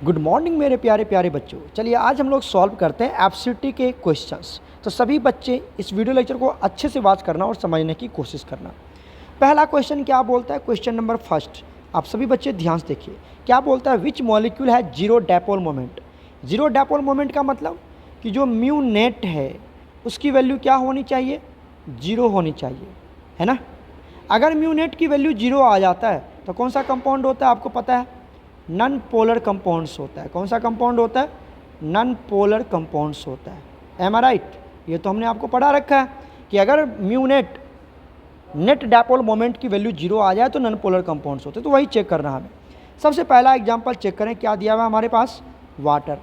Good morning मेरे प्यारे प्यारे बच्चों। चलिए आज हम लोग सॉल्व करते हैं एफसीटी के क्वेश्चंस। तो सभी बच्चे इस वीडियो लेक्चर को अच्छे से वॉच करना और समझने की कोशिश करना। पहला क्वेश्चन क्या बोलता है, क्वेश्चन नंबर फर्स्ट, आप सभी बच्चे ध्यान से देखिए। क्या बोलता है, विच मॉलिक्यूल है zero dipole moment. Zero dipole moment का मतलब कि जो म्यू नेट है उसकी वैल्यू क्या होनी चाहिए, जीरो होनी चाहिए, है ना। अगर म्यू नेट की वैल्यू जीरो आ जाता है तो कौन सा कंपाउंड होता है, आपको पता है, नॉन पोलर कंपाउंड्स होता है। कौन सा कंपाउंड होता है, नॉन पोलर कंपाउंड्स होता है। एम आई राइट, ये तो हमने आपको पढ़ा रखा है कि अगर म्यू नेट डायपोल मोमेंट की वैल्यू जीरो आ जाए तो नॉन पोलर कंपाउंड्स होते हैं। तो वही चेक करना हमें। सबसे पहला एग्जांपल चेक करें, क्या दिया हुआ है हमारे पास, वाटर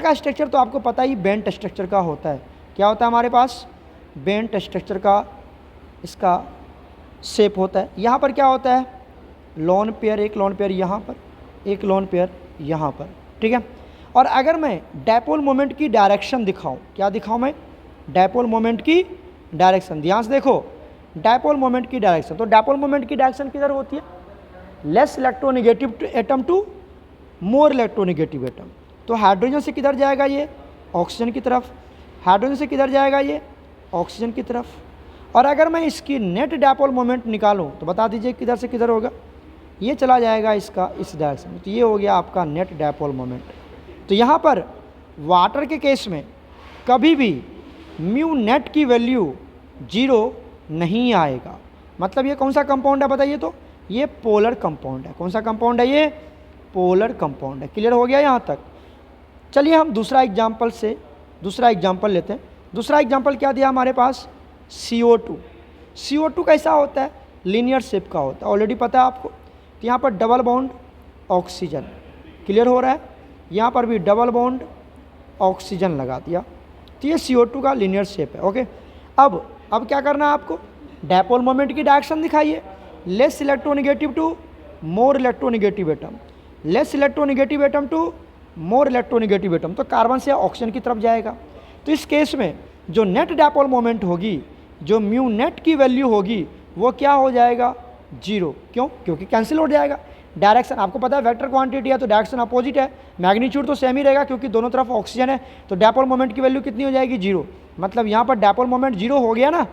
का स्ट्रक्चर तो आपको पता ही बेंट स्ट्रक्चर का होता है। क्या होता है हमारे पास, बेंट स्ट्रक्चर का इसका शेप होता है। यहाँ पर क्या होता है, लोन पेयर, एक लोन पेयर यहाँ पर, एक लोन पेयर यहाँ पर, ठीक है। और अगर मैं डायपोल मोमेंट की डायरेक्शन दिखाऊं, क्या दिखाऊं मैं, डायपोल मोमेंट की डायरेक्शन, ध्यान से देखो, डायपोल मोमेंट की डायरेक्शन। तो डायपोल मोमेंट की डायरेक्शन किधर होती है, less electronegative atom to more electronegative atom. तो हाइड्रोजन से किधर जाएगा ये, ऑक्सीजन की तरफ। हाइड्रोजन से किधर जाएगा ये, ऑक्सीजन की तरफ। और अगर मैं इसकी नेट डायपोल मोमेंट निकालूं तो बता दीजिए किधर से किधर होगा, ये चला जाएगा इसका इस डायरेक्शन में। तो ये हो गया आपका नेट डायपोल मोमेंट। तो यहाँ पर वाटर के केस में कभी भी म्यू नेट की वैल्यू जीरो नहीं आएगा। मतलब ये कौन सा कंपाउंड है बताइए, तो ये पोलर कंपाउंड है। कौन सा कंपाउंड है, ये पोलर कंपाउंड है। क्लियर हो गया यहाँ तक। चलिए हम दूसरा एग्जाम्पल लेते हैं। दूसरा एग्जाम्पल क्या दिया हमारे पास, CO2। CO2 कैसा होता है, लीनियर शेप का होता है, ऑलरेडी पता है आपको। तो यहाँ पर डबल बॉन्ड ऑक्सीजन, क्लियर हो रहा है, यहाँ पर भी डबल बॉन्ड ऑक्सीजन लगा दिया। तो ये CO2 का लीनियर शेप है। ओके, अब क्या करना है आपको, डायपोल मोमेंट की डायरेक्शन दिखाइए, less electronegative to more electronegative atom, less electronegative atom to more electronegative atom. तो कार्बन से ऑक्सीजन की तरफ जाएगा। तो इस केस में जो नेट डायपोल मोमेंट होगी, जो म्यू नेट की वैल्यू होगी, वो क्या हो जाएगा, जीरो। क्यों, क्योंकि कैंसिल हो जाएगा। डायरेक्शन आपको पता है वेक्टर क्वांटिटी है तो डायरेक्शन अपोजिट है, मैग्नीट्यूड तो सेम ही रहेगा क्योंकि दोनों तरफ ऑक्सीजन है। तो डायपोल मोमेंट की वैल्यू कितनी हो जाएगी, जीरो। मतलब यहाँ पर डायपोल मोमेंट जीरो हो गया ना,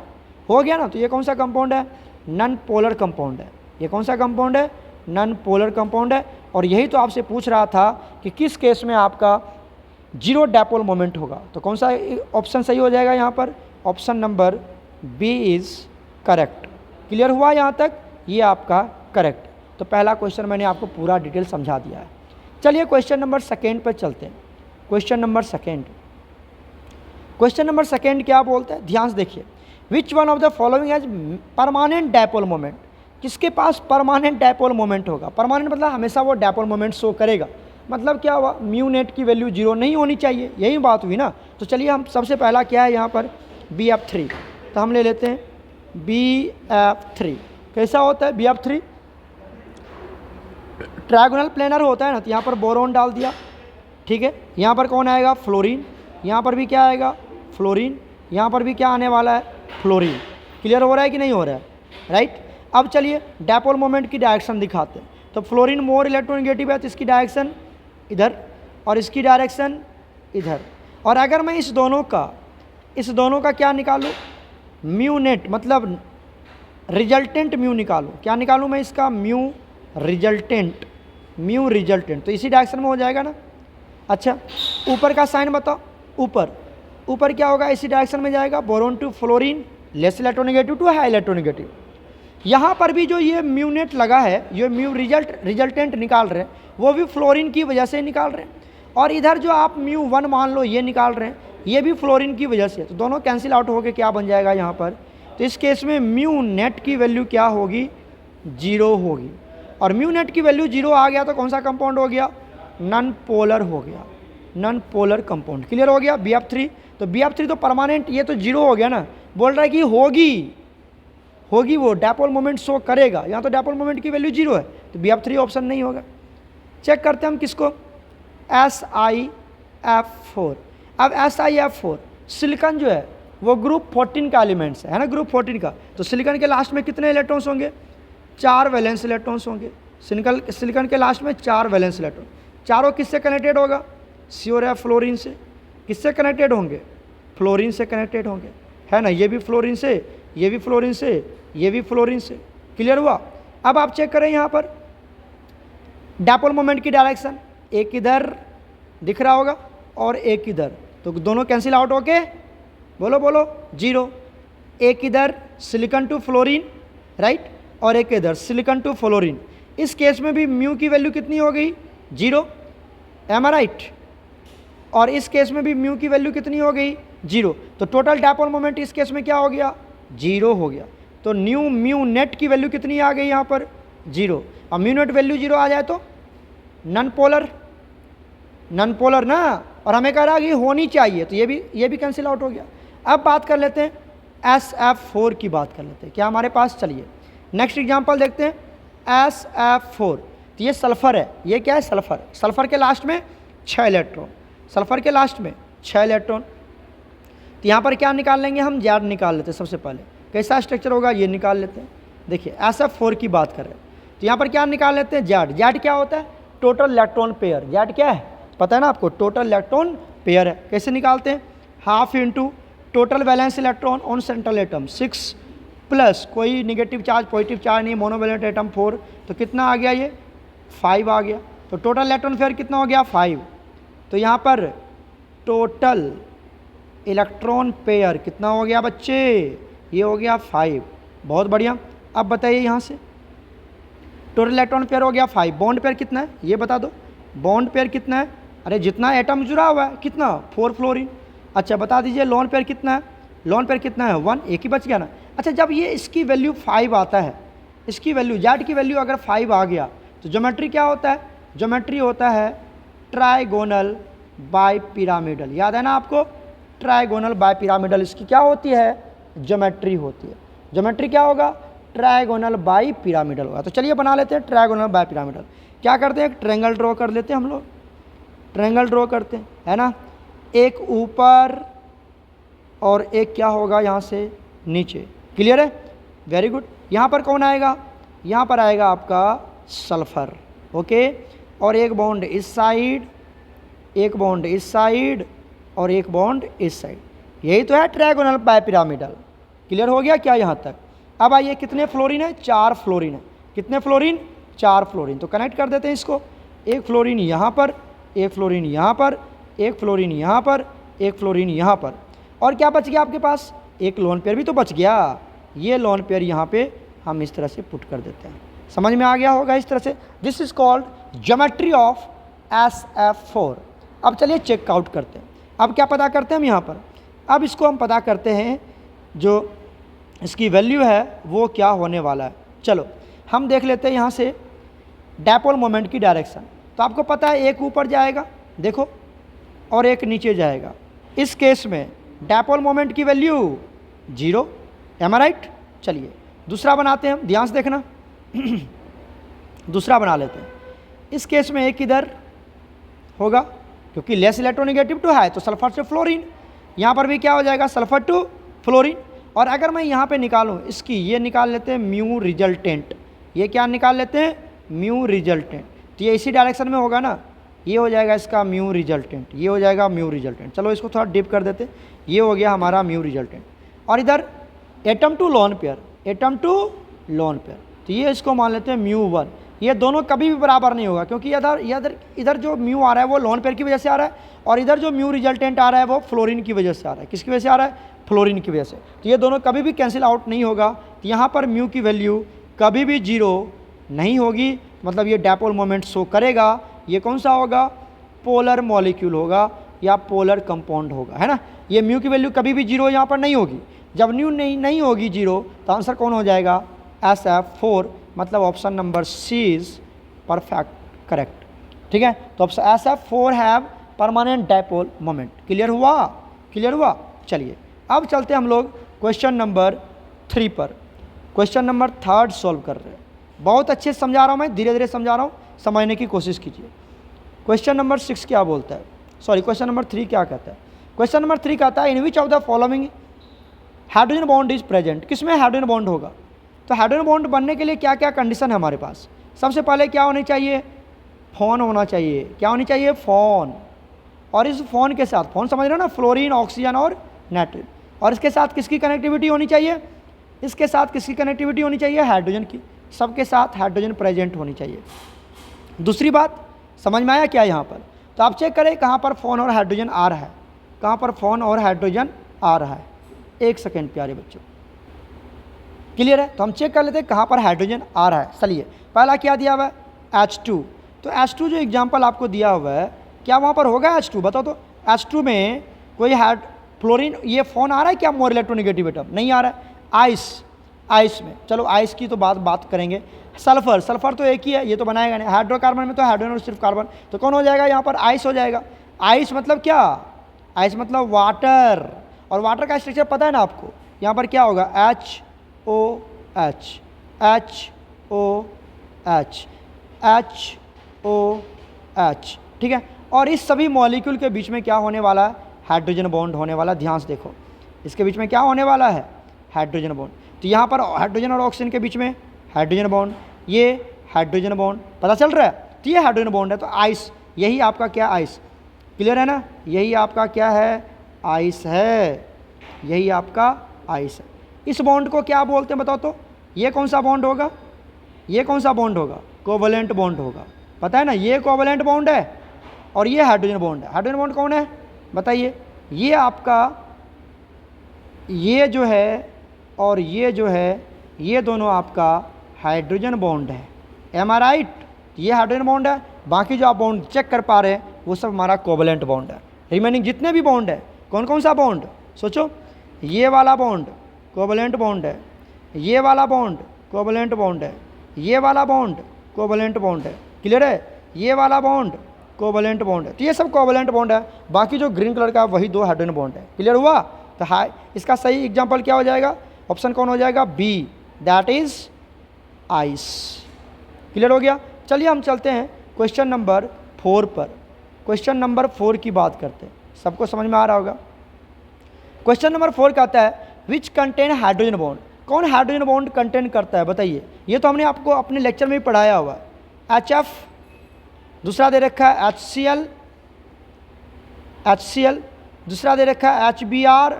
तो ये कौन सा कंपाउंड है, नॉन पोलर कंपाउंड है। ये कौन सा कंपाउंड है, नॉन पोलर कंपाउंड है। और यही तो आपसे पूछ रहा था कि किस केस में आपका जीरो डायपोल मोमेंट होगा। तो कौन सा ऑप्शन सही हो जाएगा यहाँ पर, option number B is correct. Clear हुआ यहाँ तक, ये आपका करेक्ट। तो पहला क्वेश्चन मैंने आपको पूरा डिटेल समझा दिया है। चलिए क्वेश्चन नंबर सेकेंड पर चलते हैं। क्वेश्चन नंबर सेकेंड क्या बोलता है, ध्यान से देखिए। Which one of the following has permanent dipole moment. किसके पास परमानेंट डायपोल मोमेंट होगा, परमानेंट मतलब हमेशा वो डायपोल मोमेंट शो करेगा। मतलब क्या हुआ, म्यू नेट की वैल्यू जीरो नहीं होनी चाहिए, यही बात हुई ना। तो चलिए हम सबसे पहला क्या है यहाँ पर, BF3। तो हम ले लेते हैं BF3। कैसा होता है BF3, ट्रायगोनल प्लेनर होता है ना। तो यहाँ पर बोरोन डाल दिया, ठीक है। यहाँ पर कौन आएगा, फ्लोरीन। यहाँ पर भी क्या आएगा, फ्लोरीन। यहाँ पर भी क्या आने वाला है, फ्लोरीन। क्लियर हो रहा है कि नहीं हो रहा है, राइट। अब चलिए डायपोल मोमेंट की डायरेक्शन दिखाते हैं। तो फ्लोरीन मोर इलेक्ट्रोनेगेटिव है तो इसकी डायरेक्शन इधर और इसकी डायरेक्शन इधर। और अगर मैं इस दोनों का क्या निकालूं, म्यू नेट मतलब रिजल्टेंट म्यू निकालूं। क्या निकालूं मैं इसका, म्यू रिजल्टेंट। तो इसी डायरेक्शन में हो जाएगा ना। अच्छा, ऊपर का साइन बताओ, ऊपर क्या होगा, इसी डायरेक्शन में जाएगा, boron to fluorine, less electronegative to high electronegative. यहाँ पर भी जो ये म्यू नेट लगा है, ये म्यू रिजल्टेंट निकाल रहे हैं, वो भी फ्लोरीन की वजह से निकाल रहे हैं। और इधर जो आप म्यू वन मान लो ये निकाल रहे हैं, ये भी फ्लोरीन की वजह से। तो दोनों कैंसिल आउट होकर क्या बन जाएगा यहाँ पर, तो इस केस में म्यू नेट की वैल्यू क्या होगी, जीरो होगी। और म्यू नेट की वैल्यू जीरो आ गया तो कौन सा कंपाउंड हो गया, नॉन पोलर हो गया, नॉन पोलर कंपाउंड। क्लियर हो गया BF3। तो BF3 तो परमानेंट, ये तो जीरो हो गया ना, बोल रहा है कि होगी वो डायपोल मोमेंट शो करेगा। यहाँ तो डायपोल मोमेंट की वैल्यू जीरो है, तो BF3 ऑप्शन नहीं होगा। चेक करते हैं हम किसको, SiF4। अब SiF4 सिलिकॉन जो है वो ग्रुप 14 का एलिमेंट्स है ना, ग्रुप 14 का। तो सिलिकॉन के लास्ट में कितने इलेक्ट्रॉन्स होंगे, 4 वैलेंस इलेक्ट्रॉन्स होंगे। सिलिकॉन के लास्ट में 4 वैलेंस इलेक्ट्रॉन, चारों किससे कनेक्टेड होगा? श्योर है फ्लोरीन से। किससे कनेक्टेड होंगे? फ्लोरीन से कनेक्टेड होंगे, है ना। ये भी फ्लोरीन से, ये भी फ्लोरीन से, ये भी फ्लोरीन से। क्लियर हुआ? अब आप चेक करें यहाँ पर डायपोल मोमेंट की डायरेक्शन, एक इधर दिख रहा होगा और एक इधर, तो दोनों कैंसिल आउट होके बोलो बोलो 0। एक इधर सिलिकॉन टू फ्लोरीन, राइट, और एक इधर सिलिकॉन टू फ्लोरीन। इस केस में भी म्यू की वैल्यू कितनी हो गई? 0, एम आई राइट। और इस केस में भी म्यू की वैल्यू कितनी हो गई? 0। तो टोटल डायपोल मोमेंट इस केस में क्या हो गया? 0 हो गया। तो न्यू म्यू नेट की वैल्यू कितनी आ गई यहाँ पर? 0। अब म्यू नेट वैल्यू 0 आ जाए तो नन पोलर, नन पोलर ना, और हमें कह रहा है कि होनी चाहिए, तो ये भी कैंसिल आउट हो गया। अब बात कर लेते हैं SF4 की बात कर लेते हैं क्या हमारे पास। चलिए नेक्स्ट एग्जांपल देखते हैं SF4। तो ये सल्फर है, ये क्या है? सल्फर। सल्फर के लास्ट में 6 इलेक्ट्रॉन, सल्फर के लास्ट में 6 इलेक्ट्रॉन। तो यहाँ पर क्या निकाल लेंगे हम? Z निकाल लेते हैं सबसे पहले। कैसा स्ट्रक्चर होगा ये निकाल लेते हैं। देखिए SF4 की बात कर रहे हैं, तो यहाँ पर क्या निकाल लेते हैं? Z। Z क्या होता है? Total electron pair. Z क्या है पता है ना आपको? टोटल इलेक्ट्रॉन पेयर है। कैसे निकालते हैं? Half into total valence electron on central atom 6 plus कोई निगेटिव चार्ज पॉजिटिव चार्ज नहीं, मोनोवैलेंट एटम 4, तो कितना आ गया? ये 5 आ गया। तो टोटल इलेक्ट्रॉन पेयर कितना हो गया? 5। तो यहाँ पर टोटल इलेक्ट्रॉन पेयर कितना हो गया बच्चे? ये हो गया 5। बहुत बढ़िया। अब बताइए यहाँ से टोटल इलेक्ट्रॉन पेयर हो गया 5, बॉन्ड पेयर कितना है ये बता दो। बॉन्ड पेयर कितना है? अरे जितना एटम जुड़ा हुआ है कितना? 4 फ्लोरीन। अच्छा बता दीजिए लोन पेयर कितना है? लोन पेयर कितना है? 1, एक ही बच गया ना। अच्छा जब ये इसकी वैल्यू 5 आता है, इसकी वैल्यू Z की वैल्यू अगर 5 आ गया तो ज्योमेट्री क्या होता है? ज्योमेट्री होता है ट्राइगोनल बाई पिरामिडल। याद है ना आपको? ट्राइगोनल बाई पिरामिडल इसकी क्या होती है? ज्योमेट्री होती है। ज्योमेट्री क्या होगा? ट्राइगोनल बाई पिरामिडल होगा। तो चलिए बना लेते हैं ट्राइगोनल बाई पिरामिडल। क्या करते हैं? एक ट्रायंगल ड्रॉ कर लेते हैं हम लोग। ट्रायंगल ड्रॉ करते हैं, है ना। एक ऊपर और एक क्या होगा यहाँ से नीचे। क्लियर है? Very good. यहाँ पर कौन आएगा? यहाँ पर आएगा आपका सल्फर। ओके, और एक बॉन्ड इस साइड, एक बॉन्ड इस साइड और एक बॉन्ड इस साइड। यही तो है ट्रायंगल बाय पिरामिडल। क्लियर हो गया क्या यहाँ तक? अब आइए कितने फ्लोरीन है? 4 फ्लोरीन है। कितने फ्लोरीन? 4 फ्लोरीन। तो कनेक्ट कर देते हैं इसको। एक फ्लोरीन यहाँ पर, एक फ्लोरीन यहाँ पर, एक फ्लोरीन यहाँ पर, एक फ्लोरीन यहाँ पर, और क्या बच गया आपके पास? एक लोन पेयर भी तो बच गया। ये लोन पेयर यहाँ पे हम इस तरह से पुट कर देते हैं। समझ में आ गया होगा इस तरह से। This is called geometry of SF4। अब चलिए चेकआउट करते हैं। अब क्या पता करते हैं हम यहाँ पर? अब इसको हम पता करते हैं जो इसकी वैल्यू है वो क्या होने वाला है। चलो हम देख लेते हैं यहाँ से डायपोल मोमेंट की डायरेक्शन। तो आपको पता है एक ऊपर जाएगा देखो और एक नीचे जाएगा। इस केस में डायपोल मोमेंट की वैल्यू 0, एम आई राइट। चलिए दूसरा बनाते हैं हम, ध्यान से देखना। दूसरा बना लेते हैं। इस केस में एक इधर होगा क्योंकि लेस इलेक्ट्रोनेगेटिव टू है तो सल्फर से फ्लोरीन। यहाँ पर भी क्या हो जाएगा? Sulphur to fluorine. और अगर मैं यहाँ पे निकालूँ इसकी, ये निकाल लेते हैं म्यू रिजल्टेंट। ये क्या निकाल लेते हैं? Mu resultant. तो ये इसी डायरेक्शन में होगा ना, ये हो जाएगा इसका म्यू रिजल्टेंट, ये हो जाएगा म्यू रिजल्टेंट। चलो इसको थोड़ा डिप कर देते हैं। ये हो गया हमारा म्यू रिजल्टेंट। और इधर atom to lone pair, atom to lone pair, तो ये इसको मान लेते हैं μ1। ये दोनों कभी भी बराबर नहीं होगा क्योंकि इधर जो म्यू आ रहा है वो लोन पेयर की वजह से आ रहा है और इधर जो म्यू रिजल्टेंट आ रहा है वो फ्लोरीन की वजह से आ रहा है। किसकी वजह से आ रहा है? फ्लोरीन की वजह से। तो ये दोनों कभी भी कैंसिल आउट नहीं होगा। तो यहाँ पर म्यू की वैल्यू कभी भी 0 नहीं होगी, मतलब ये डायपोल मोमेंट शो करेगा। ये कौन सा होगा? पोलर मॉलिक्यूल होगा या पोलर कंपाउंड होगा, है ना। ये म्यू की वैल्यू कभी भी 0 यहाँ पर नहीं होगी। जब म्यू नहीं होगी 0 तो आंसर कौन हो जाएगा? SF4, मतलब option number C is perfect correct. ठीक है, तो option SF4 have permanent dipole moment. Clear हुआ? क्लियर हुआ। चलिए अब चलते हम लोग क्वेश्चन नंबर 3 पर। क्वेश्चन नंबर 3 सॉल्व कर रहे हैं। बहुत अच्छे से समझा रहा हूँ मैं, धीरे धीरे समझा रहा हूँ, समझने की कोशिश कीजिए। क्वेश्चन नंबर 6 क्या बोलता है? सॉरी, क्वेश्चन नंबर 3 क्या कहता है? क्वेश्चन नंबर 3 कहता है in which of the following hydrogen bond is present. किसमें हाइड्रोजन बॉन्ड होगा? तो हाइड्रोजन बॉन्ड बनने के लिए क्या क्या कंडीशन है हमारे पास? सबसे पहले क्या होनी चाहिए, फ़ोन होना चाहिए। क्या होनी चाहिए, फ़ोन। और इस फ़ोन के साथ, फ़ोन समझ रहे हो ना, फ्लोरीन, ऑक्सीजन और नाइट्रोजन। और इसके साथ किसकी कनेक्टिविटी होनी चाहिए, इसके साथ किसकी कनेक्टिविटी होनी चाहिए, हाइड्रोजन की। सबके साथ हाइड्रोजन प्रेजेंट होनी चाहिए। दूसरी बात समझ में आया क्या यहाँ पर? तो आप चेक करें कहाँ पर फ़ोन और हाइड्रोजन आ रहा है, कहाँ पर फ़ोन और हाइड्रोजन आ रहा है। एक सेकेंड प्यारे बच्चों, क्लियर है? तो हम चेक कर लेते हैं कहाँ पर हाइड्रोजन आ रहा है। चलिए, पहला क्या दिया हुआ है, H2। तो H2 जो एग्जाम्पल आपको दिया हुआ है, क्या वहाँ पर होगा H2? बताओ तो। H2 में कोई फ्लोरीन, ये फ़ोन आ रहा है क्या, मोर इलेक्ट्रोनेगेटिव एटम? नहीं आ रहा है। आइस में, चलो आइस की तो बात करेंगे। सल्फर तो एक ही है, ये तो बनाएगा नहीं। हाइड्रोकार्बन में तो हाइड्रोजन और सिर्फ कार्बन, तो कौन हो जाएगा यहाँ पर, आइस हो जाएगा। आइस मतलब क्या, आइस मतलब वाटर। और वाटर का स्ट्रक्चर पता है ना आपको, यहाँ पर क्या होगा, HOH, HOH, ठीक है। और इस सभी मॉलिक्यूल के बीच में क्या होने वाला है, हाइड्रोजन बॉन्ड होने वाला। ध्यान से देखो, इसके बीच में क्या होने वाला है, हाइड्रोजन बॉन्ड। तो यहाँ पर हाइड्रोजन और ऑक्सीजन के बीच में हाइड्रोजन बॉन्ड, ये हाइड्रोजन बॉन्ड, पता चल रहा है? तो ये हाइड्रोजन बॉन्ड है। तो आइस, यही आपका क्या, आइस। क्लियर है ना? यही आपका क्या है, आइस है। यही आपका आइस है। इस बॉन्ड को क्या बोलते हैं बताओ तो? ये कौन सा बॉन्ड होगा, ये कौन सा बॉन्ड होगा, कोवलेंट बॉन्ड होगा। पता है ना, ये कोवलेंट बॉन्ड है और ये हाइड्रोजन बॉन्ड है। हाइड्रोजन बॉन्ड कौन है बताइए? ये आपका, ये जो है और ये जो है, ये दोनों आपका हाइड्रोजन बॉन्ड है। M I right? ये हाइड्रोजन बॉन्ड है, बाकी जो आप बॉन्ड चेक कर पा रहे हैं वो सब हमारा कोवलेंट बॉन्ड है। रिमेनिंग जितने भी बॉन्ड है, कौन कौन सा बॉन्ड सोचो? ये वाला बॉन्ड कोवलेंट बॉन्ड है, ये वाला बॉन्ड कोवलेंट बॉन्ड है, ये वाला बॉन्ड कोवलेंट बॉन्ड है। क्लियर है? ये वाला बॉन्ड कोवलेंट बॉन्ड है। तो ये सब कोवलेंट बॉन्ड है। बाकी जो ग्रीन कलर का वही दो हाइड्रोजन बॉन्ड है। क्लियर हुआ? तो हाई, इसका सही एग्जाम्पल क्या हो जाएगा, ऑप्शन कौन हो जाएगा, B, that is ice. Clear हो गया? चलिए हम चलते हैं क्वेश्चन नंबर 4 पर। क्वेश्चन नंबर 4 की बात करते हैं, सबको समझ में आ रहा होगा। क्वेश्चन नंबर 4 कहता है विच कंटेन हाइड्रोजन बॉन्ड। कौन हाइड्रोजन बॉन्ड कंटेन करता है बताइए? ये तो हमने आपको अपने लेक्चर में ही पढ़ाया हुआ है। HF, दूसरा दे रखा है HCl, दूसरा दे रखा है HBr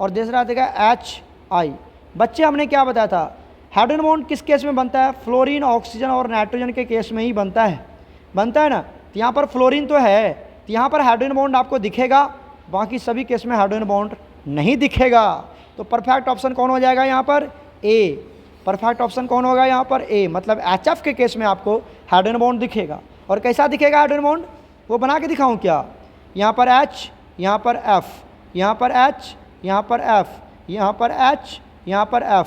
और तीसरा दे रखा है HI। बच्चे हमने क्या बताया था, हाइड्रोजन बॉन्ड किस केस में बनता है, फ्लोरीन, ऑक्सीजन और नाइट्रोजन के केस में ही बनता है ना। तो यहाँ पर फ्लोरीन तो है, तो यहाँ पर हाइड्रोजन बॉन्ड आपको दिखेगा, बाकी सभी केस में हाइड्रोजन बॉन्ड नहीं दिखेगा। तो परफेक्ट ऑप्शन कौन हो जाएगा यहाँ पर, ए। परफेक्ट ऑप्शन कौन होगा यहाँ पर, ए। मतलब HF के केस में आपको हाइड्रोजन बॉन्ड दिखेगा। और कैसा दिखेगा हाइड्रोजन बॉन्ड, वो बना के दिखाऊँ क्या? यहाँ पर H, यहाँ पर F, यहाँ पर H, यहाँ पर F, यहाँ पर H, यहाँ पर F।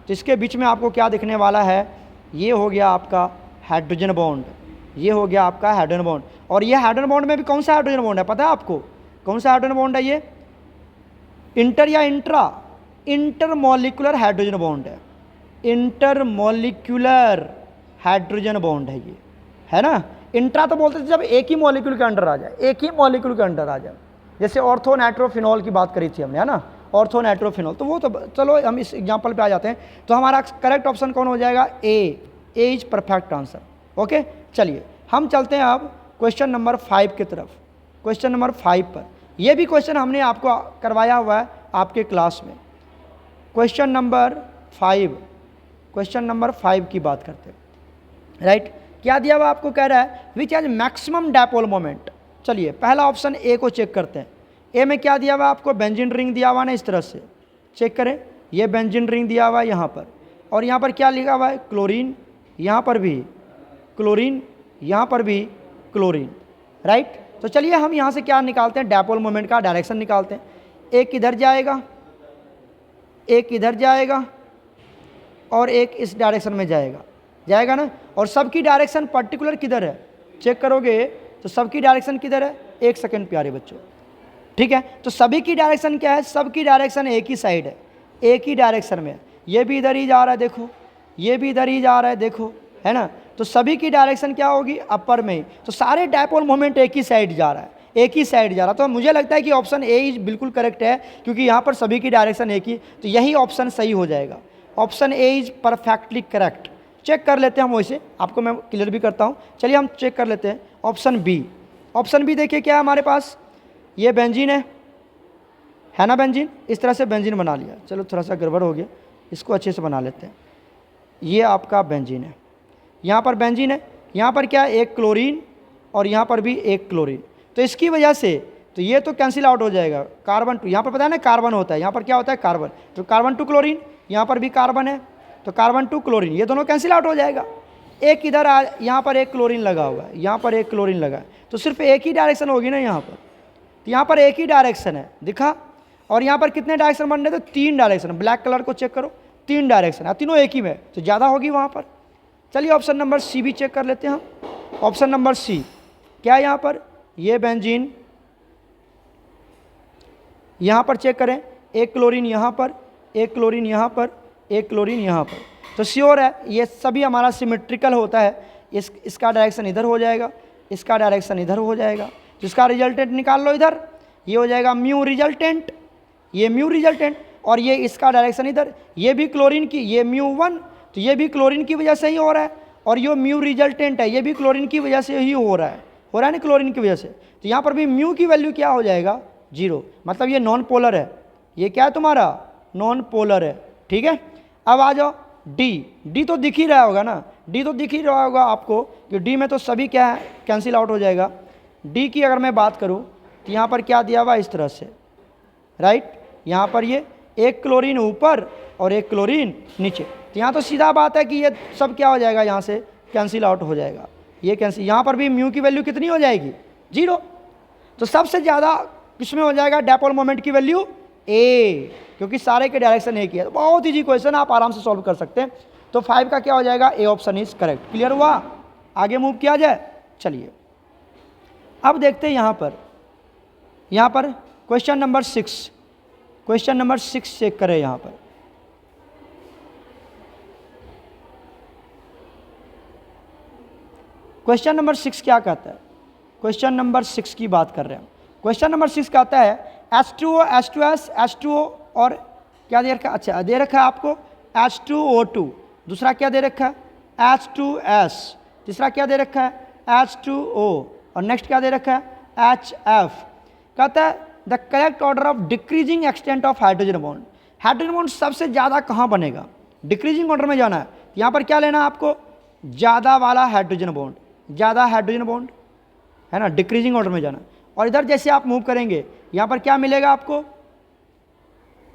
तो इसके बीच में आपको क्या दिखने वाला है, ये हो गया आपका हाइड्रोजन बॉन्ड, ये हो गया आपका हाइड्रोजन बॉन्ड। और ये हाइड्रोजन बॉन्ड में भी कौन सा हाइड्रोजन बॉन्ड है पता है आपको? कौन सा हाइड्रोजन बॉन्ड है ये? इंटर या इंट्रा? इंटरमॉलिक्यूलर हाइड्रोजन बॉन्ड है। इंटरमॉलिक्यूलर हाइड्रोजन बॉन्ड है ये, है ना। इंट्रा तो बोलते थे जब एक ही मॉलिक्यूल के अंडर आ जाए, एक ही मॉलिक्यूल के अंडर आ जाए, जैसे ऑर्थो नाइट्रोफिनॉल की बात करी थी हमने, है ना, ऑर्थो नाइट्रोफिनॉल। तो वो तो चलो हम इस एग्जांपल पे आ जाते हैं। तो हमारा करेक्ट ऑप्शन कौन हो जाएगा, ए इज परफेक्ट आंसर। ओके, चलिए हम चलते हैं अब क्वेश्चन नंबर 5 की तरफ। क्वेश्चन नंबर 5 पर, यह भी क्वेश्चन हमने आपको करवाया हुआ है आपके क्लास में। क्वेश्चन नंबर 5, क्वेश्चन नंबर 5 की बात करते हैं, राइट। क्या दिया हुआ आपको, कह रहा है which has maximum dipole moment. चलिए पहला ऑप्शन ए को चेक करते हैं। ए में क्या दिया हुआ आपको, बेंजीन रिंग दिया हुआ ना, इस तरह से चेक करें, ये बेंजीन रिंग दिया हुआ है यहाँ पर, और यहाँ पर क्या लिखा हुआ है, क्लोरीन, यहाँ पर भी क्लोरीन, यहाँ पर भी क्लोरीन, राइट। तो चलिए हम यहाँ से क्या निकालते हैं, डायपोल मोमेंट का डायरेक्शन निकालते हैं। एक इधर जाएगा, एक इधर जाएगा और एक इस डायरेक्शन में जाएगा ना। और सबकी डायरेक्शन पर्टिकुलर किधर है, चेक करोगे तो सबकी डायरेक्शन किधर है, एक सेकंड प्यारे बच्चों, ठीक है। तो सभी की डायरेक्शन क्या है, सबकी डायरेक्शन एक ही साइड है, एक ही डायरेक्शन में। ये भी इधर ही जा रहा है देखो, ये भी इधर ही जा रहा है देखो, है ना। तो सभी की डायरेक्शन क्या होगी, अपर में ही। तो सारे डायपोल मोमेंट एक ही साइड जा रहा है, एक ही साइड जा रहा है। तो मुझे लगता है कि ऑप्शन ए बिल्कुल करेक्ट है, क्योंकि यहाँ पर सभी की डायरेक्शन एक ही, तो यही ऑप्शन सही हो जाएगा। Option A is perfectly correct. Check कर लेते हैं हम, वैसे आपको मैं क्लियर भी करता हूँ। चलिए हम चेक कर लेते हैं ऑप्शन बी। ऑप्शन बी देखिए क्या है हमारे पास, ये बेंजीन है ना, बेंजीन, इस तरह से बेंजीन बना लिया। चलो थोड़ा सा गड़बड़ हो गया, इसको अच्छे से बना लेते हैं। ये आपका बेंजीन है, यहाँ पर बेंजीन है, यहाँ पर क्या है, एक क्लोरीन और यहाँ पर भी एक क्लोरीन। तो इसकी वजह से तो ये तो कैंसिल आउट हो जाएगा, कार्बन टू, यहाँ पर पता है ना कार्बन होता है, यहाँ पर क्या होता है कार्बन, तो कार्बन टू क्लोरीन, यहाँ पर भी कार्बन है तो कार्बन टू क्लोरीन, ये दोनों कैंसिल आउट हो जाएगा। एक इधर यहाँ पर एक क्लोरीन लगा हुआ है, यहाँ पर एक क्लोरीन लगा है, तो सिर्फ एक ही डायरेक्शन होगी ना यहाँ पर, तो यहाँ पर एक ही डायरेक्शन है दिखा। और यहाँ पर कितने डायरेक्शन बन रहे थे, 3 डायरेक्शन। ब्लैक कलर को चेक करो, 3 डायरेक्शन है, तीनों एक ही में, तो ज़्यादा होगी वहाँ पर। चलिए ऑप्शन नंबर सी भी चेक कर लेते हैं हम। ऑप्शन नंबर सी क्या है, यहाँ पर ये बेंजीन, यहाँ पर चेक करें, एक क्लोरीन यहाँ पर, एक क्लोरीन यहाँ पर, एक क्लोरीन यहाँ पर, तो श्योर है ये सभी हमारा सिमेट्रिकल होता है। इसका डायरेक्शन इधर हो जाएगा, इसका डायरेक्शन इधर हो जाएगा, तो इसका रिजल्टेंट निकाल लो इधर, ये हो जाएगा म्यू रिजल्टेंट, ये म्यू रिजल्टेंट, और ये इसका डायरेक्शन इधर, ये भी क्लोरीन की, ये μ1, तो ये भी क्लोरीन की वजह से ही हो रहा है, और ये म्यू रिजल्टेंट है, ये भी क्लोरीन की वजह से ही हो रहा है ना, क्लोरीन की वजह से। तो यहाँ पर भी म्यू की वैल्यू क्या हो जाएगा, 0, मतलब ये नॉन पोलर है, ये क्या है तुम्हारा नॉन पोलर है, ठीक है। अब आ जाओ डी तो दिख ही रहा होगा ना, डी तो दिख ही रहा होगा आपको कि डी में तो सभी क्या है कैंसिल आउट हो जाएगा। डी की अगर मैं बात करूँ तो यहाँ पर क्या दिया हुआ इस तरह से, राइट, यहाँ पर ये एक क्लोरीन ऊपर और एक क्लोरीन नीचे, तो यहाँ तो सीधा बात है कि ये सब क्या हो जाएगा, यहाँ से कैंसिल आउट हो जाएगा, ये कैंसिल। यहाँ पर भी म्यू की वैल्यू कितनी हो जाएगी, 0, तो सबसे ज़्यादा किसमें हो जाएगा, डायपोल मोमेंट की वैल्यू ए, क्योंकि सारे के डायरेक्शन एक ही है। बहुत ईजी क्वेश्चन, आप आराम से सॉल्व कर सकते हैं। तो 5 का क्या हो जाएगा, A option is correct. Clear हुआ, आगे मूव किया जाए। चलिए अब देखते हैं यहाँ पर question number 6, question number 6 check करें। यहाँ पर क्वेश्चन नंबर 6 क्या कहता है, क्वेश्चन नंबर 6 की बात कर रहे हैं हम। क्वेश्चन नंबर 6 कहता है H2O, H2S, H2O और क्या दे रखा है, अच्छा दे रखा है आपको H2O2, दूसरा क्या दे रखा है H2S, तीसरा क्या दे रखा है H2O, और नेक्स्ट क्या दे रखा है HF। कहता है the correct order of decreasing extent of hydrogen bond, hydrogen bond सबसे ज़्यादा कहाँ बनेगा, डिक्रीजिंग ऑर्डर में जाना है। यहाँ पर क्या लेना है आपको, ज़्यादा वाला हाइड्रोजन बॉन्ड, ज़्यादा हाइड्रोजन बॉन्ड है ना, डिक्रीजिंग ऑर्डर में जाना। और इधर जैसे आप मूव करेंगे यहाँ पर क्या मिलेगा आपको,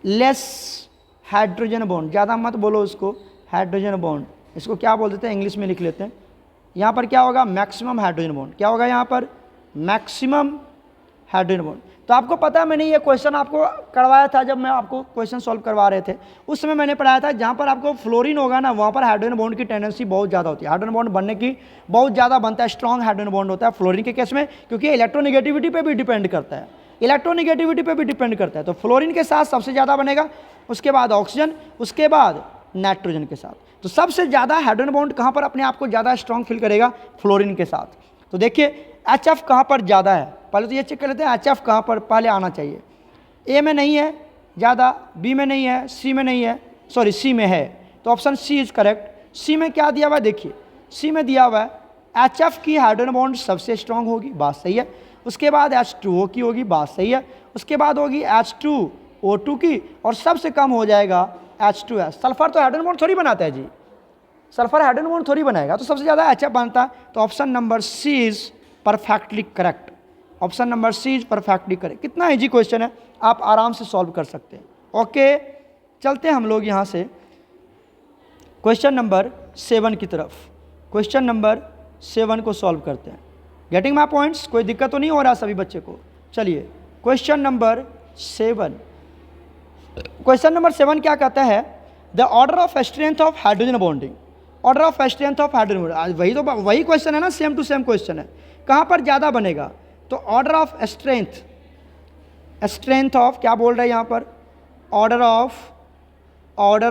लेस हाइड्रोजन बॉन्ड, ज़्यादा मत बोलो उसको हाइड्रोजन बॉन्ड, इसको क्या बोल देते हैं इंग्लिश में लिख लेते हैं। यहाँ पर क्या होगा, मैक्सिमम हाइड्रोजन बॉन्ड, क्या होगा यहाँ पर मैक्सिमम हाइड्रोजन बॉन्ड। तो आपको पता है मैंने ये क्वेश्चन आपको करवाया था, जब मैं आपको क्वेश्चन सॉल्व करवा रहे थे उस समय मैंने पढ़ाया था, जहाँ पर आपको फ्लोरीन होगा ना वहाँ पर हाइड्रोजन बॉन्ड की टेंडेंसी बहुत ज़्यादा होती है, हाइड्रोजन बॉन्ड बनने की बहुत ज़्यादा बनता है, स्ट्रॉन्ग हाइड्रोजन बॉन्ड होता है फ्लोरीन के केस में, क्योंकि इलेक्ट्रोनेगेटिविटी पे भी डिपेंड करता है, इलेक्ट्रोनेगेटिविटी पे भी डिपेंड करता है। तो फ्लोरीन के साथ सबसे ज़्यादा बनेगा, उसके बाद ऑक्सीजन, उसके बाद नाइट्रोजन के साथ। तो सबसे ज़्यादा हाइड्रोजन बॉन्ड कहाँ पर अपने आप को ज़्यादा स्ट्रॉन्ग फील करेगा, फ्लोरीन के साथ। तो देखिए HF कहाँ पर ज़्यादा है, पहले तो ये चेक कर लेते हैं HF कहाँ पर पहले आना चाहिए। ए में नहीं है ज़्यादा, बी में नहीं है, सी में नहीं है, सॉरी सी में है, तो ऑप्शन सी इज़ करेक्ट। सी में क्या दिया हुआ है, देखिए सी में दिया हुआ है HF की हाइड्रोजन बॉन्ड सबसे स्ट्रॉन्ग होगी, बात सही है। उसके बाद H2O की होगी, बात सही है। उसके बाद होगी H2O2 की, और सबसे कम हो जाएगा H2S। सल्फर तो हाइड्रोजन बॉन्ड थोड़ी बनाता है जी, सल्फर हाइड्रोजन बॉन्ड थोड़ी बनाएगा, तो सबसे ज़्यादा HF बनता है। तो option number C is perfectly correct, option number C is perfectly correct. कितना इजी क्वेश्चन है, आप आराम से सॉल्व कर सकते हैं। ओके चलते हैं हम लोग यहाँ से क्वेश्चन नंबर 7 की तरफ, क्वेश्चन नंबर 7 को सॉल्व करते हैं। गेटिंग माई पॉइंट्स, कोई दिक्कत तो नहीं हो रहा सभी बच्चे को। चलिए क्वेश्चन नंबर 7, क्वेश्चन नंबर 7 क्या कहता है, the order of strength of hydrogen bonding, order of strength of hydrogen bonding, वही तो वही क्वेश्चन है ना, सेम टू सेम क्वेश्चन है, कहाँ पर ज़्यादा बनेगा। तो order of strength, strength of क्या बोल रहे हैं यहाँ पर, order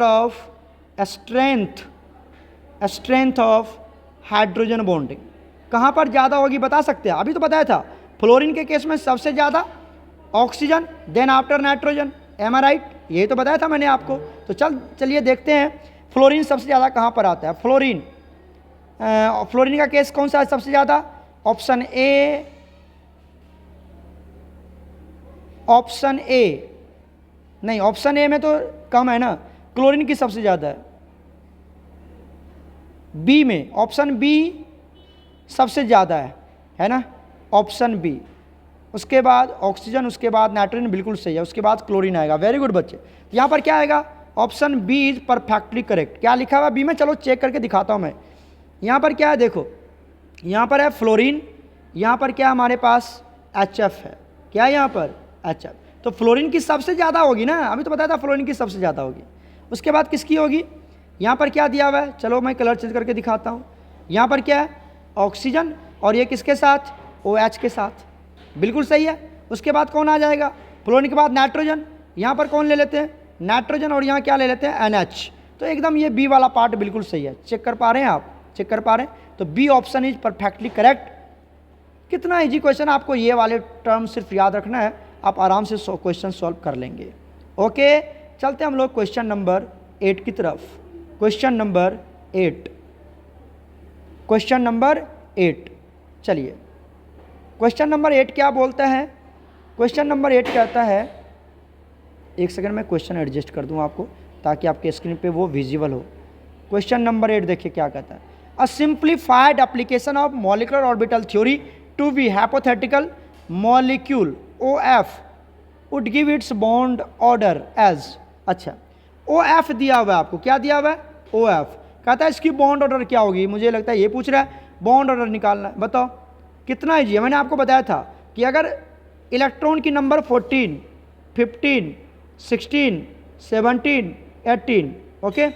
of strength, strength of hydrogen bonding कहाँ पर ज़्यादा होगी बता सकते हैं। अभी तो बताया था फ्लोरीन के केस में सबसे ज़्यादा oxygen, then after nitrogen, am I right, यही तो बताया था मैंने आपको। तो चलिए देखते हैं फ्लोरीन सबसे ज़्यादा कहाँ पर आता है। फ्लोरीन फ्लोरीन का केस कौन सा है सबसे ज़्यादा? ऑप्शन ए, ऑप्शन ए नहीं, ऑप्शन ए में तो कम है ना, क्लोरीन की सबसे ज़्यादा है। बी में, ऑप्शन बी सबसे ज़्यादा है ना, ऑप्शन बी। उसके बाद ऑक्सीजन, उसके बाद नाइट्रोजन, बिल्कुल सही है, उसके बाद क्लोरीन आएगा। वेरी गुड बच्चे। यहाँ पर क्या आएगा? Option B is perfectly correct. क्या लिखा हुआ बी में? चलो चेक करके दिखाता हूँ मैं। यहाँ पर क्या है देखो, यहाँ पर है फ्लोरीन, यहाँ पर क्या हमारे पास HF है। क्या है यहाँ पर? HF। तो फ्लोरीन की सबसे ज़्यादा होगी ना, अभी तो बताया था फ्लोरीन की सबसे ज़्यादा होगी। उसके बाद किसकी होगी? यहाँ पर क्या दिया हुआ है? चलो मैं कलर चेंज करके दिखाता हूँ। यहाँ पर क्या है? ऑक्सीजन, और ये किसके साथ? OH के साथ। बिल्कुल सही है। उसके बाद कौन आ जाएगा? फ्लोरीन के बाद नाइट्रोजन। यहाँ पर कौन ले लेते हैं? नाइट्रोजन, और यहाँ क्या ले लेते हैं? NH। तो एकदम ये बी वाला पार्ट बिल्कुल सही है। चेक कर पा रहे हैं आप? चेक कर पा रहे हैं? तो B option is perfectly correct. कितना इजी क्वेश्चन, आपको ये वाले टर्म सिर्फ याद रखना है, आप आराम से क्वेश्चन सॉल्व कर लेंगे। ओके, चलते हम लोग क्वेश्चन नंबर 8 की तरफ। Question number 8, question number 8। चलिए, क्वेश्चन नंबर 8 क्या बोलता है? क्वेश्चन नंबर 8 कहता है, एक सेकंड में क्वेश्चन एडजस्ट कर दूं आपको ताकि आपके स्क्रीन पे वो विजिबल हो। क्वेश्चन नंबर 8 देखिए क्या कहता है। A simplified application of molecular orbital theory to be hypothetical molecule OF would give its bond order as. अच्छा, OF दिया हुआ है आपको। क्या दिया हुआ है? OF। कहता है इसकी बॉन्ड ऑर्डर क्या होगी? मुझे लगता है ये पूछ रहा है, बॉन्ड ऑर्डर निकालना है। बताओ कितना ईजी है। मैंने आपको बताया था कि अगर इलेक्ट्रॉन की नंबर 14, 15, 16, 17, 18, ओके,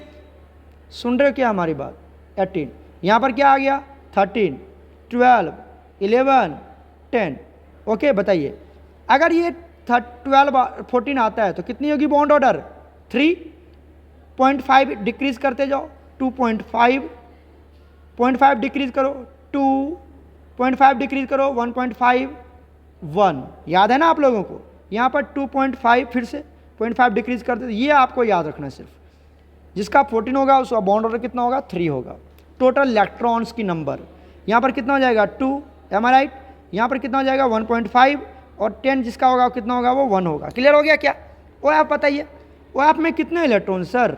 सुन रहे हो क्या हमारी बात? 18। यहाँ पर क्या आ गया? 13, 12, 11, 10। ओके, बताइए अगर ये 12, 14 आता है तो कितनी होगी बॉन्ड ऑर्डर? 3.5 डिक्रीज करते जाओ, 2.5, 0.5 डिक्रीज करो, 2.5 डिक्रीज करो, 1.5, 1। याद है ना आप लोगों को? यहाँ पर 2.5 फिर से 0.5 डिक्रीज करते, तो ये आपको याद रखना है सिर्फ। जिसका 14 होगा उसका बॉन्ड ऑर्डर कितना होगा? 3 होगा। टोटल इलेक्ट्रॉन्स की नंबर यहाँ पर कितना हो जाएगा? 2। M I right? यहाँ पर कितना हो जाएगा? 1.5, और 10 जिसका होगा कितना होगा? वो 1 होगा। क्लियर हो गया क्या? OF बताइए, OF में कितने इलेक्ट्रॉन सर?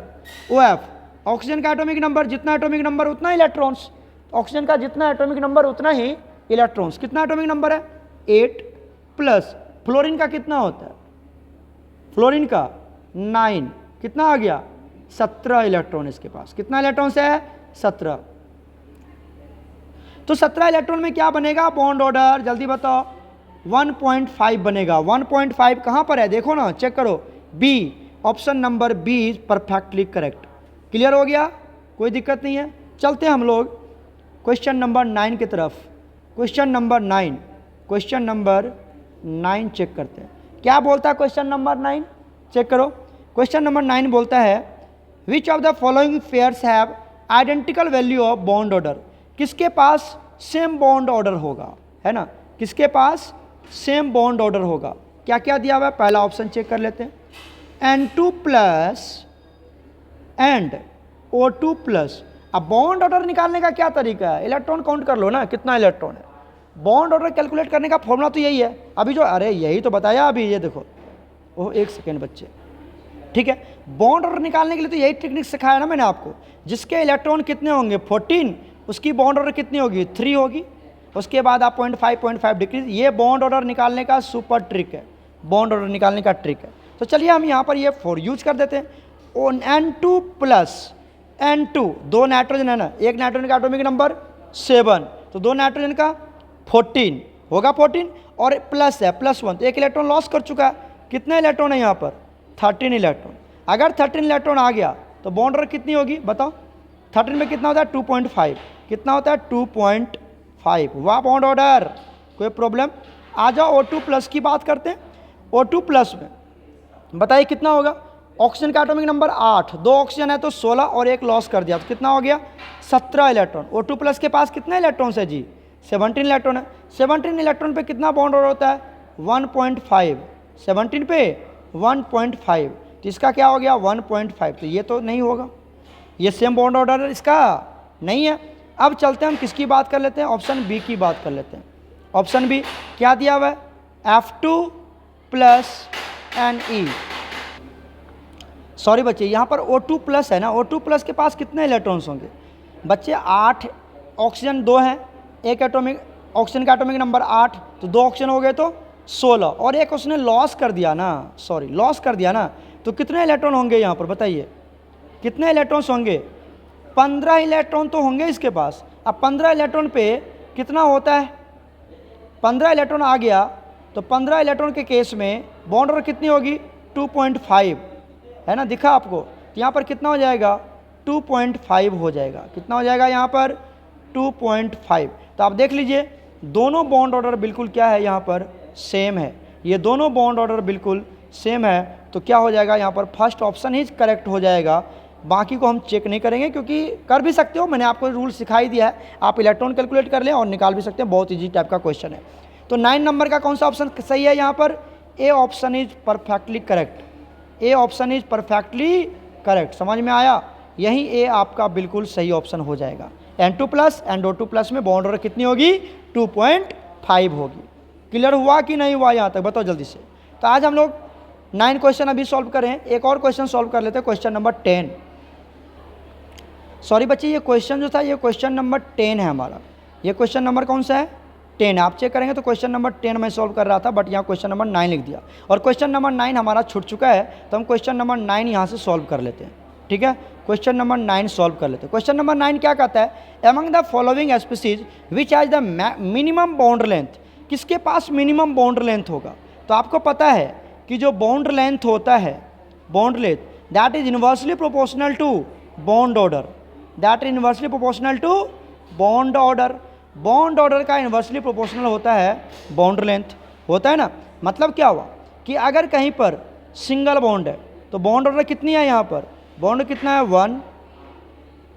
OF ऑक्सीजन का एटॉमिक नंबर, जितना एटॉमिक नंबर उतना इलेक्ट्रॉन्स। ऑक्सीजन का जितना एटॉमिक नंबर उतना ही इलेक्ट्रॉन्स। कितना एटॉमिक नंबर है? 8 प्लस फ्लोरीन का कितना होता है? फ्लोरीन का 9। कितना आ गया? 17 इलेक्ट्रॉन इसके पास। कितना इलेक्ट्रॉन्स है? 17। तो 17 इलेक्ट्रॉन में क्या बनेगा बॉन्ड ऑर्डर? जल्दी बताओ। 1.5 बनेगा। 1.5 कहाँ पर है? देखो ना, चेक करो। B, option number B is perfectly correct. Clear हो गया? कोई दिक्कत नहीं है। चलते हैं हम लोग क्वेश्चन नंबर 9 की तरफ। Question number 9, question number 9 check करते हैं क्या बोलता है। क्वेश्चन नंबर 9 चेक करो। क्वेश्चन नंबर 9 बोलता है, which of the following pairs have identical value of bond order. किसके पास सेम बॉन्ड ऑर्डर होगा? है ना, किसके पास सेम बॉन्ड ऑर्डर होगा? क्या क्या दिया हुआ है? पहला ऑप्शन चेक कर लेते हैं, N2 plus and O2 plus. अब बॉन्ड ऑर्डर निकालने का क्या तरीका है? इलेक्ट्रॉन काउंट कर लो ना, कितना इलेक्ट्रॉन है। बॉन्ड ऑर्डर कैलकुलेट करने का फॉर्मूला तो यही है। अभी जो, अरे यही तो बताया अभी, ये देखो। ओह, एक सेकेंड बच्चे, ठीक है। बॉन्ड ऑर्डर निकालने के लिए तो यही टेक्निक सिखाया ना मैंने आपको। जिसके इलेक्ट्रॉन कितने होंगे? 14, उसकी बॉन्ड ऑर्डर कितनी होगी? 3 होगी। उसके बाद आप 0.5 डिक्रीज। ये बॉन्ड ऑर्डर निकालने का सुपर ट्रिक है, बॉन्ड ऑर्डर निकालने का ट्रिक है। तो चलिए हम यहाँ पर ये 4 यूज कर देते हैं। N2 प्लस N2, 2 नाइट्रोजन है ना, एक नाइट्रोजन का एटॉमिक नंबर 7, तो 2 नाइट्रोजन का 14 होगा, 14 और प्लस है +1, तो एक इलेक्ट्रॉन लॉस कर चुका है। कितने इलेक्ट्रॉन है यहाँ पर? 13 इलेक्ट्रॉन। अगर 13 इलेक्ट्रॉन आ गया तो बॉन्ड ऑर्डर कितनी होगी बताओ? 13 में कितना होता है? 2.5। कितना होता है? 2.5। वाह बॉन्ड ऑर्डर, कोई प्रॉब्लम? आ जाओ O2 प्लस की बात करते हैं। O2 प्लस में बताइए कितना होगा? ऑक्सीजन का एटॉमिक नंबर 8, 2 ऑक्सीजन है तो 16 और एक लॉस कर दिया तो कितना हो गया? 17 इलेक्ट्रॉन। O2 प्लस के पास कितने इलेक्ट्रॉन्स है जी? 17 इलेक्ट्रॉन है। 17 इलेक्ट्रॉन पे कितना बॉन्ड ऑर्डर होता है? 1.5। 17 पे 1.5, तो इसका क्या हो गया? 1.5। तो ये तो नहीं होगा, ये सेम बॉन्ड ऑर्डर इसका नहीं है। अब चलते हैं हम किसकी बात कर लेते हैं, ऑप्शन बी की बात कर लेते हैं। ऑप्शन बी क्या दिया हुआ है, F2 प्लस Ne। सॉरी बच्चे, यहाँ पर O2 प्लस है ना, O2 प्लस के पास कितने इलेक्ट्रॉन्स होंगे बच्चे, 8, ऑक्सीजन 2 है, एक एटॉमिक ऑक्सीजन का एटॉमिक नंबर 8, तो 2 ऑक्सीजन हो गए तो 16, और एक उसने लॉस कर दिया ना, सॉरी लॉस कर दिया ना, तो कितने इलेक्ट्रॉन होंगे यहाँ पर बताइए, कितने इलेक्ट्रॉन्स होंगे, 15 इलेक्ट्रॉन तो होंगे इसके पास। अब 15 इलेक्ट्रॉन पे कितना होता है, 15 इलेक्ट्रॉन आ गया, तो 15 इलेक्ट्रॉन के केस में बॉन्ड ऑर्डर कितनी होगी, 2.5 है ना, दिखा आपको, तो यहाँ पर कितना हो जाएगा, 2.5 हो जाएगा, कितना हो जाएगा यहाँ पर 2.5। तो आप देख लीजिए दोनों बॉन्ड ऑर्डर बिल्कुल क्या है यहाँ पर सेम है, ये दोनों बॉन्ड ऑर्डर बिल्कुल सेम है, तो क्या हो जाएगा यहाँ पर फर्स्ट ऑप्शन ही करेक्ट हो जाएगा। बाकी को हम चेक नहीं करेंगे क्योंकि कर भी सकते हो, मैंने आपको रूल सिखाई दिया है, आप इलेक्ट्रॉन कैलकुलेट कर लें और निकाल भी सकते हैं, बहुत ईजी टाइप का क्वेश्चन है। तो 9 नंबर का कौन सा ऑप्शन सही है यहाँ पर, A option is perfectly correct, A option is perfectly correct, समझ में आया, यही ए आपका बिल्कुल सही ऑप्शन हो जाएगा। N2 प्लस NO2 प्लस में बॉन्ड ऑर्डर कितनी होगी, 2.5 होगी। क्लियर हुआ कि नहीं हुआ यहाँ तक बताओ जल्दी से। तो आज हम लोग 9 क्वेश्चन अभी सॉल्व करें, एक और क्वेश्चन सॉल्व कर लेते हैं, क्वेश्चन नंबर 10। सॉरी बच्चे, ये क्वेश्चन जो था ये क्वेश्चन नंबर 10 है हमारा, ये क्वेश्चन नंबर कौन सा है, 10। आप चेक करेंगे तो क्वेश्चन नंबर 10 मैं सॉल्व कर रहा था, बट यहाँ क्वेश्चन नंबर 9 लिख दिया, और क्वेश्चन नंबर 9 हमारा छूट चुका है, तो हम क्वेश्चन नंबर 9 यहाँ से सॉल्व कर लेते हैं, ठीक है। क्वेश्चन नंबर 9 सॉल्व कर लेते हैं। क्वेश्चन नंबर 9 क्या कहता है, among the following species which has the minimum bond length, किसके पास मिनिमम बॉन्ड लेंथ होगा। तो आपको पता है कि जो बॉन्ड लेंथ होता है, bond length that is inversely proportional to bond order, that is inversely proportional to bond order, bond order का इन्वर्सली प्रोपोर्शनल होता है बॉन्ड लेंथ, होता है ना। मतलब क्या हुआ कि अगर कहीं पर सिंगल बॉन्ड है तो बॉन्ड ऑर्डर कितनी है, यहाँ पर बॉन्ड कितना है 1,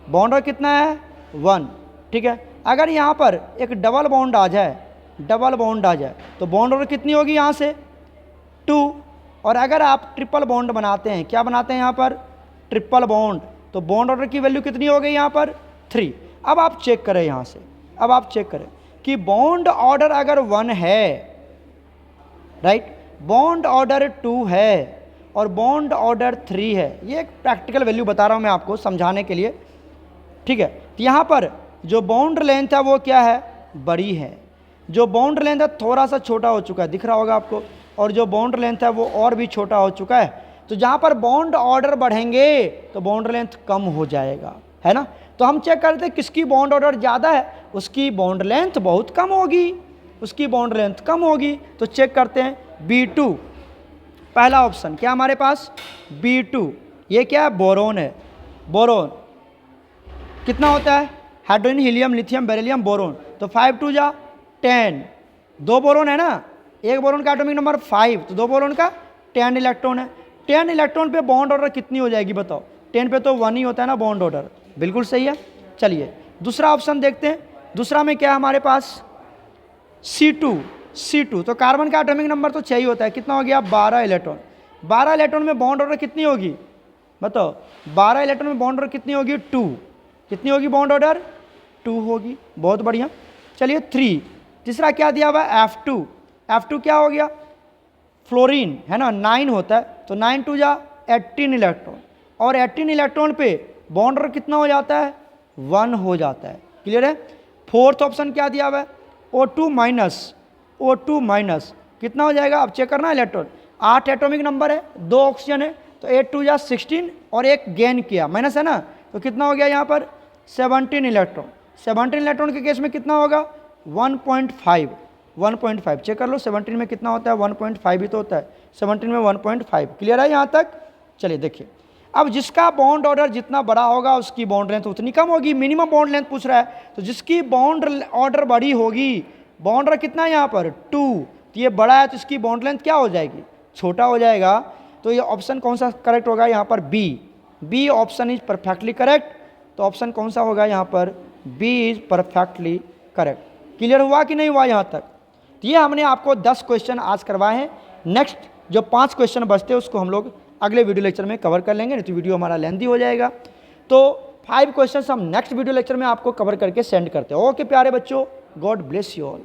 बॉन्ड ऑर्डर कितना है 1, ठीक है। अगर यहाँ पर एक डबल बॉन्ड आ जाए, डबल बॉन्ड आ जाए तो बॉन्ड ऑर्डर कितनी होगी यहाँ से 2, और अगर आप ट्रिपल बॉन्ड बनाते हैं, क्या बनाते हैं यहाँ पर ट्रिपल बॉन्ड, तो बॉन्ड ऑर्डर की वैल्यू कितनी हो गई यहाँ पर 3। अब आप चेक करें यहाँ से, अब आप चेक करें कि बॉन्ड ऑर्डर अगर 1 है, राइट, बॉन्ड ऑर्डर 2 है और बॉन्ड ऑर्डर 3 है, ये एक प्रैक्टिकल वैल्यू बता रहा हूँ मैं आपको समझाने के लिए, ठीक है। तो यहाँ पर जो बॉन्ड लेंथ है वो क्या है, बड़ी है, जो बॉन्ड लेंथ है थोड़ा सा छोटा हो चुका है, दिख रहा होगा आपको, और जो बॉन्ड लेंथ है वो और भी छोटा हो चुका है। तो जहाँ पर बॉन्ड ऑर्डर बढ़ेंगे तो बॉन्ड लेंथ कम हो जाएगा, है ना। तो हम चेक करते हैं किसकी बॉन्ड ऑर्डर ज़्यादा है, उसकी बॉन्ड लेंथ बहुत कम होगी, उसकी बॉन्ड लेंथ कम होगी। तो चेक करते हैं B2, पहला ऑप्शन क्या हमारे पास B2, ये क्या है बोरोन है, बोरोन कितना होता है, hydrogen helium lithium beryllium boron, तो 5 2 जा 10, 2 बोरोन है ना, एक बोरोन का एटॉमिक नंबर 5, तो 2 बोरोन का 10 इलेक्ट्रॉन है, 10 इलेक्ट्रॉन पे बॉन्ड ऑर्डर कितनी हो जाएगी बताओ, 10 पे तो 1 ही होता है ना बॉन्ड ऑर्डर, बिल्कुल सही है। चलिए दूसरा ऑप्शन देखते हैं, दूसरा में क्या है हमारे पास C2, तो कार्बन का एटॉमिक नंबर तो 6 ही होता है, कितना हो गया 12 इलेक्ट्रॉन, 12 इलेक्ट्रॉन में बॉन्ड ऑर्डर कितनी होगी बताओ, 12 इलेक्ट्रॉन में बॉन्ड ऑर्डर कितनी होगी 2, कितनी होगी बॉन्ड ऑर्डर 2 होगी, बहुत बढ़िया। चलिए 3, तीसरा क्या दिया हुआ है F2 क्या हो गया फ्लोरीन है ना, 9 होता है, तो 9 2 जा 18 इलेक्ट्रॉन, और 18 इलेक्ट्रॉन पे बॉन्ड ऑर्डर कितना हो जाता है 1 हो जाता है, क्लियर है। फोर्थ ऑप्शन क्या दिया हुआ है O2 माइनस कितना हो जाएगा, अब चेक करना इलेक्ट्रॉन, 8 एटॉमिक नंबर है, 2 ऑक्सीजन है, तो 8 2 जा 16, और एक गेन किया माइनस है ना, तो कितना हो गया यहाँ पर 17 इलेक्ट्रॉन, 17 इलेक्ट्रॉन के केस में कितना होगा 1.5 चेक कर लो, 17 में कितना होता है 1.5 ही तो होता है, 17 में 1.5, क्लियर है यहाँ तक। चलिए देखिए, अब जिसका बॉन्ड ऑर्डर जितना बड़ा होगा उसकी बॉन्ड लेंथ उतनी कम होगी, मिनिमम बॉन्ड लेंथ पूछ रहा है, तो जिसकी बॉन्ड ऑर्डर बड़ी होगी, बॉन्ड ऑर्डर कितना है यहाँ पर 2, तो ये बड़ा है तो इसकी बॉन्ड लेंथ क्या हो जाएगी छोटा हो जाएगा। तो ये ऑप्शन कौन सा करेक्ट होगा यहाँ पर B option is perfectly correct, तो ऑप्शन कौन सा होगा यहाँ पर B is perfectly correct. Clear हुआ कि नहीं हुआ यहाँ तक। तो ये हमने आपको 10 क्वेश्चन आज करवाए हैं, नेक्स्ट जो 5 क्वेश्चन बचते हैं उसको हम लोग अगले वीडियो लेक्चर में कवर कर लेंगे, नहीं तो वीडियो हमारा लेंथी हो जाएगा। तो 5 क्वेश्चन हम नेक्स्ट वीडियो लेक्चर में आपको कवर करके सेंड करते हैं। ओके प्यारे बच्चों, गॉड ब्लेस यू ऑल।